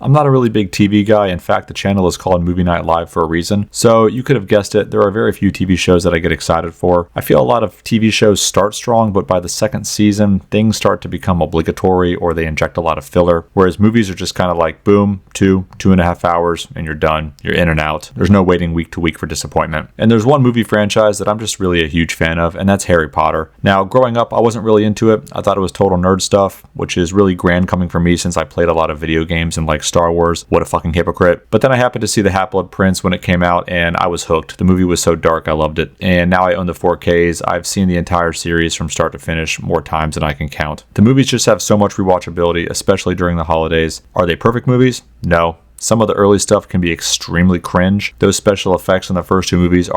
I'm not a really big TV guy. In fact, the channel is called Movie Night Live for a reason. So you could have guessed it, there are very few TV shows that I get excited for. I feel a lot of TV shows start strong, but by the second season, things start to become obligatory or they inject a lot of filler. Whereas movies are just kind of like, boom, 2.5 hours, and you're done. You're in and out. There's no waiting week to week for disappointment. And there's one movie franchise that I'm just really a huge fan of, and that's Harry Potter. Now, growing up, I wasn't really into it. I thought it was total nerd stuff, which is really grand coming from me since I played a lot of video games and like Star Wars. What a fucking hypocrite. But then I happened to see The Half-Blood Prince when it came out, and I was hooked. The movie was so dark, I loved it. And now I own the 4Ks. I've seen the entire series from start to finish more times than I can count. The movies just have so much rewatchability, especially during the holidays. Are they perfect movies? No. Some of the early stuff can be extremely cringe. Those special effects in the first two movies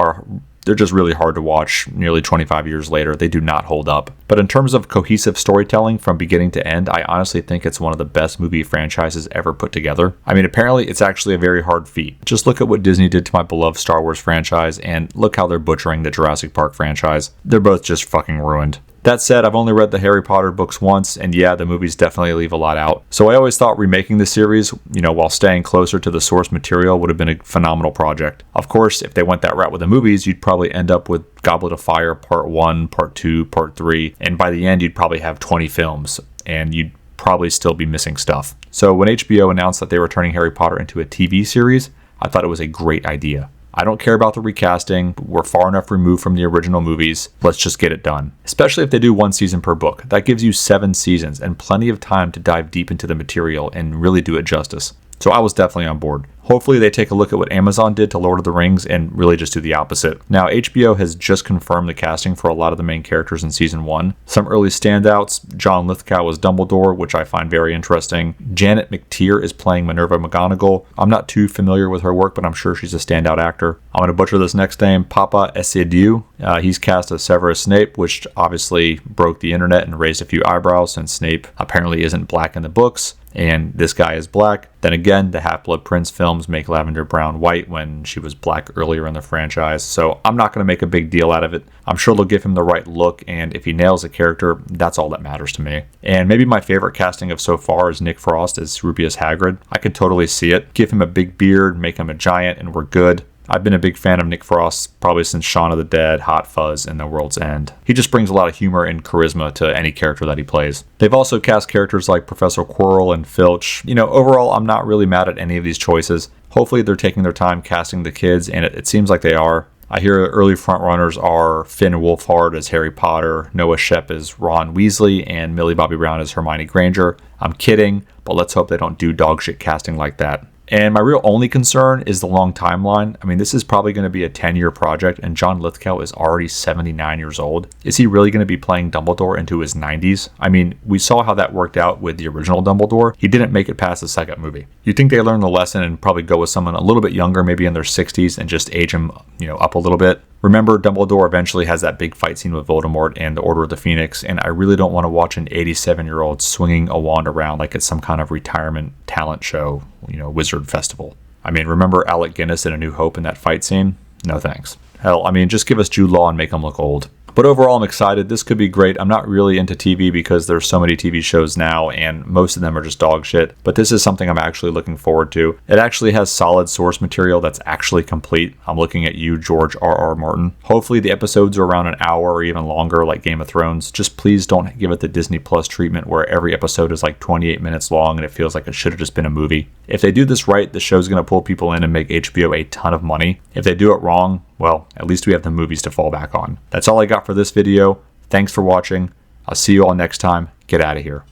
they're just really hard to watch nearly 25 years later. They do not hold up. But in terms of cohesive storytelling from beginning to end, I honestly think it's one of the best movie franchises ever put together. I mean, apparently it's actually a very hard feat. Just look at what Disney did to my beloved Star Wars franchise, and look how they're butchering the Jurassic Park franchise. They're both just fucking ruined. That said, I've only read the Harry Potter books once, and yeah, the movies definitely leave a lot out. So I always thought remaking the series, while staying closer to the source material would have been a phenomenal project. Of course, if they went that route with the movies, you'd probably end up with Goblet of Fire Part 1, Part 2, Part 3, and by the end, you'd probably have 20 films, and you'd probably still be missing stuff. So when HBO announced that they were turning Harry Potter into a TV series, I thought it was a great idea. I don't care about the recasting. We're far enough removed from the original movies. Let's just get it done. Especially if they do one season per book. That gives you 7 seasons and plenty of time to dive deep into the material and really do it justice. So I was definitely on board. Hopefully they take a look at what Amazon did to Lord of the Rings and really just do the opposite. Now, HBO has just confirmed the casting for a lot of the main characters in season 1. Some early standouts: John Lithgow as Dumbledore, which I find very interesting. Janet McTeer is playing Minerva McGonagall. I'm not too familiar with her work, but I'm sure she's a standout actor. I'm going to butcher this next name, Papa Essiedu. He's cast as Severus Snape, which obviously broke the internet and raised a few eyebrows since Snape apparently isn't black in the books. And this guy is black. Then again, the Half-Blood Prince films make Lavender Brown white when she was black earlier in the franchise. So I'm not going to make a big deal out of it. I'm sure they'll give him the right look, and if he nails the character, that's all that matters to me. And maybe my favorite casting of so far is Nick Frost as Rubeus Hagrid. I could totally see it. Give him a big beard, make him a giant, and we're good. I've been a big fan of Nick Frost probably since Shaun of the Dead, Hot Fuzz, and The World's End. He just brings a lot of humor and charisma to any character that he plays. They've also cast characters like Professor Quirrell and Filch. Overall, I'm not really mad at any of these choices. Hopefully they're taking their time casting the kids, and it seems like they are. I hear early frontrunners are Finn Wolfhard as Harry Potter, Noah Shep as Ron Weasley, and Millie Bobby Brown as Hermione Granger. I'm kidding, but let's hope they don't do dog shit casting like that. And my real only concern is the long timeline. I mean, this is probably going to be a 10-year project, and John Lithgow is already 79 years old. Is he really going to be playing Dumbledore into his 90s? I mean, we saw how that worked out with the original Dumbledore. He didn't make it past the second movie. You'd think they learned the lesson and probably go with someone a little bit younger, maybe in their 60s, and just age him, up a little bit. Remember, Dumbledore eventually has that big fight scene with Voldemort and the Order of the Phoenix, and I really don't want to watch an 87-year-old swinging a wand around like it's some kind of retirement talent show, wizard festival. I mean, remember Alec Guinness in A New Hope in that fight scene? No thanks. Hell, just give us Jude Law and make him look old. But overall, I'm excited. This could be great. I'm not really into TV because there's so many TV shows now, and most of them are just dog shit. But this is something I'm actually looking forward to. It actually has solid source material that's actually complete. I'm looking at you, George R.R. Martin. Hopefully the episodes are around an hour or even longer like Game of Thrones. Just please don't give it the Disney Plus treatment where every episode is like 28 minutes long and it feels like it should have just been a movie. If they do this right, the show's going to pull people in and make HBO a ton of money. If they do it wrong, well, at least we have the movies to fall back on. That's all I got for this video. Thanks for watching. I'll see you all next time. Get out of here.